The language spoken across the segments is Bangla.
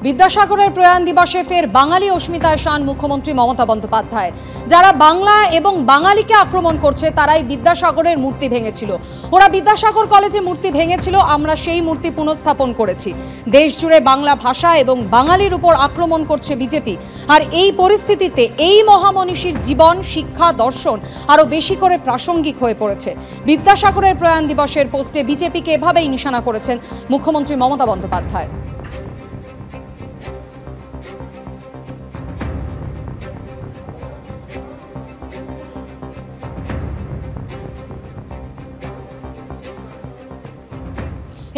বিদ্যাসাগরের প্রয়াণ দিবসে ফের বাঙালি অস্মিতায় শান মুখ্যমন্ত্রী মমতা বন্দ্যোপাধ্যায়। যারা বাংলা এবং বাঙালিকে আক্রমণ করছে তারাই বিদ্যাসাগরের মূর্তি ভেঙেছিল। ওরা বিদ্যাসাগর কলেজে মূর্তি ভেঙেছিল, আমরা সেই মূর্তি পুনঃস্থাপন করেছি। দেশ জুড়ে বাংলা ভাষা এবং বাঙালির উপর আক্রমণ করছে বিজেপি। আর এই পরিস্থিতিতে এই মহামনীষীর জীবন, শিক্ষা, দর্শন আরো বেশি করে প্রাসঙ্গিক হয়ে পড়েছে। বিদ্যাসাগরের প্রয়াণ দিবসের পোস্টে বিজেপিকে এভাবেই নিশানা করেছেন মুখ্যমন্ত্রী মমতা বন্দ্যোপাধ্যায়।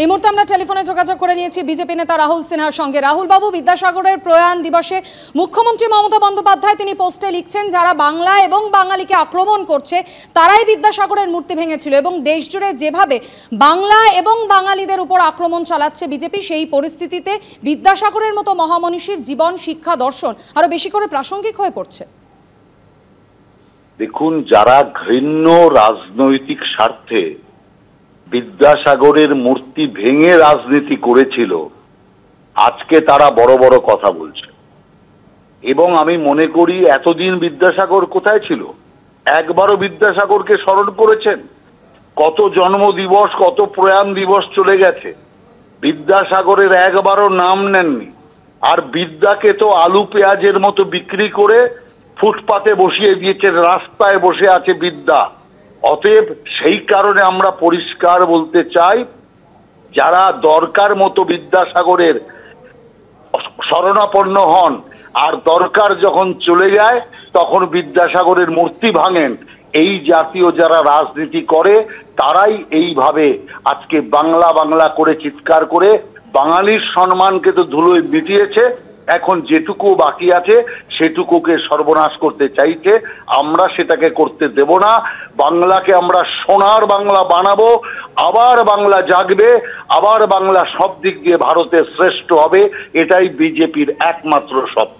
এই মুহূর্তে আমরা টেলিফোনে যোগাযোগ করে নিয়েছি বিজেপি নেতা রাহুল সিনহার সঙ্গে। রাহুল বাবু, বিদ্যাসাগরের প্রয়াণ দিবসে মুখ্যমন্ত্রী মমতা বন্দ্যোপাধ্যায় তিনি পোস্টে লিখছেন, যারা বাংলা এবং বাঙালিকে আক্রমণ করছে তারাই বিদ্যাসাগরের মূর্তি ভেঙেছিল, এবং দেশ জুড়ে যেভাবে বাংলা এবং বাঙালিদের উপর আক্রমণ চালাচ্ছে বিজেপি, সেই পরিস্থিতিতে বিদ্যাসাগরের মতো মহামনীষীর জীবন, শিক্ষা, দর্শন আরো বেশি করে প্রাসঙ্গিক হয়ে পড়ছে। দেখুন, যারা ঘৃণ্য রাজনৈতিক স্বার্থে বিদ্যাসাগরের মূর্তি ভেঙে রাজনীতি করেছিল, আজকে তারা বড় বড় কথা বলছে। এবং আমি মনে করি এতদিন বিদ্যাসাগর কোথায় ছিল? একবারও বিদ্যাসাগরকে স্মরণ করেছেন? কত জন্মদিবস, কত প্রয়াণ দিবস চলে গেছে, বিদ্যাসাগরের একবারও নাম নেননি। আর বিদ্যাকে তো আলু পেঁয়াজের মতো বিক্রি করে ফুটপাতে বসিয়ে দিয়েছে, রাস্তায় বসে আছে বিদ্যা। অতএব সেই কারণে আমরা পরিষ্কার বলতে চাই, যারা দরকার মতো বিদ্যাসাগরের শরণাপন্ন হন আর দরকার যখন চলে যায় তখন বিদ্যাসাগরের মূর্তি ভাঙেন, এই জাতীয় যারা রাজনীতি করে তারাই এইভাবে আজকে বাংলা বাংলা করে চিৎকার করে বাঙালির সম্মানকে তো ধুলোয় মিটিয়েছে। এখন যেটুকু বাকি আছে সেটুকুকে সর্বনাশ করতে চাইছে। আমরা সেটাকে করতে দেব না। বাংলাকে আমরা সোনার বাংলা বানাবো, আবার বাংলা জাগবে, আবার বাংলা সব দিক দিয়ে ভারতের শ্রেষ্ঠ হবে। এটাই বিজেপির একমাত্র স্বপ্ন।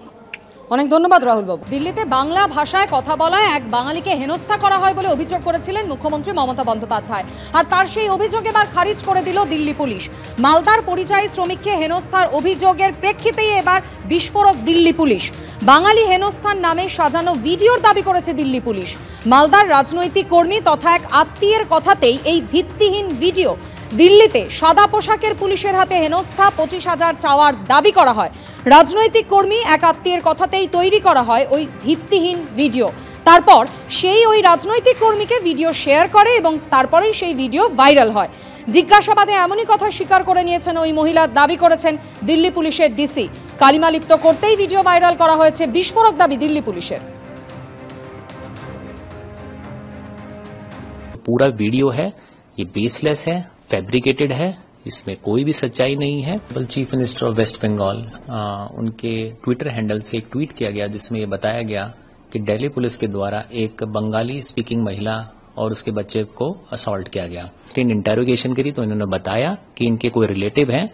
অনেক ধন্যবাদ রাহুল বাবু। দিল্লিতে বাংলা ভাষায় কথা বলায় এক বাঙালিকে হেনস্থা করা হয় বলে অভিযোগ করেছিলেন মুখ্যমন্ত্রী মমতা বন্দ্যোপাধ্যায়, আর তার সেই অভিযোগ এবার খারিজ করে দিল দিল্লি পুলিশ। মালদার পরিযায়ী শ্রমিককে হেনস্থার অভিযোগের প্রেক্ষিতেই এবার বিস্ফোরক দিল্লি পুলিশ। বাঙালি হেনস্থার নামে সাজানো ভিডিওর দাবি করেছে দিল্লি পুলিশ। মালদার রাজনৈতিক কর্মী তথা এক আত্মীয়ের কথাতেই এই ভিত্তিহীন ভিডিও। দিল্লিতে সাদা পোশাকের পুলিশের হাতে হেনস্থা 25,000 চাওয়ার দাবি করা হয়। রাজনৈতিক কর্মী এক আত্মীয়ের কথাতেই তৈরি করা হয় ওই ভিত্তিহীন ভিডিও। তারপর সেই ওই রাজনৈতিক কর্মীকে ভিডিও শেয়ার করে এবং তারপরেই সেই ভিডিও ভাইরাল হয়। জিজ্ঞাসাবাদে এমনই কথা স্বীকার করে নিয়েছেন ওই মহিলা, দাবি করেছেন দিল্লি পুলিশের ডিসি। কালিমা লিপ্ত করতেই ভিডিও ভাইরাল করা হয়েছে, বিস্ফোরক দাবি দিল্লি পুলিশের। पूरा वीडियो है, ये बेसलेस है, फैब्रिकेटेड है, इसमें कोई भी सच्चाई नहीं है। Chief minister of West Bengal उनके ट्विटर हैंडल से एक ट्वीट किया गया जिसमें ये बताया गया कि दिल्ली पुलिस के द्वारा एक बंगाली स्पीकिंग महिला और उसके बच्चे को असॉल्ट किया गया। इंटेरोगेशन करी तो इन्होंने बताया कि इनके कोई रिलेटिव हैं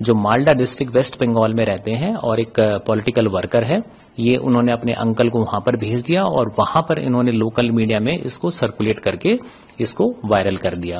जो मालदा डिस्ट्रिक्ट वेस्ट बंगाल में रहते हैं और एक पॉलिटिकल वर्कर है। ये उन्होंने अपने अंकल को वहां पर भेज दिया और वहां पर इन्होंने लोकल मीडिया में इसको सर्कुलेट करके इसको वायरल कर दिया।